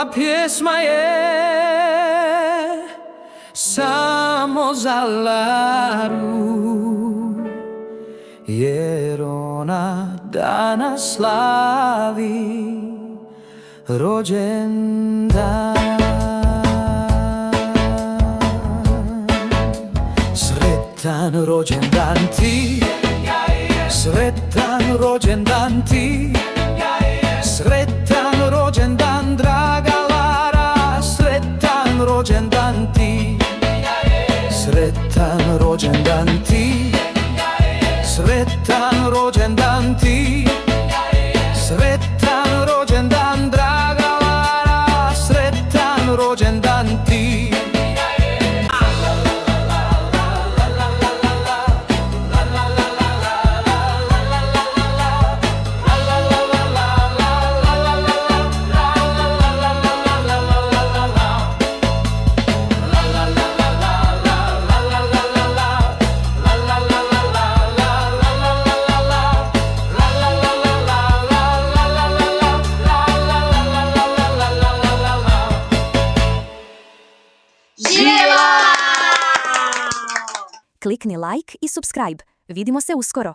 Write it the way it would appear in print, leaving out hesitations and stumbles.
Ova pjesma je samo za Laru, jer ona danas slavi rođendan. Sretan rođendan ti, sretan rođendan ti, sretan rođendan draga Lara, sretan rođendan ti, sretan rođendan ti, sretan rođendan ti, sretan rođendan draga Lara, sretan rođendan ti. Klikni like i subscribe. Vidimo se uskoro.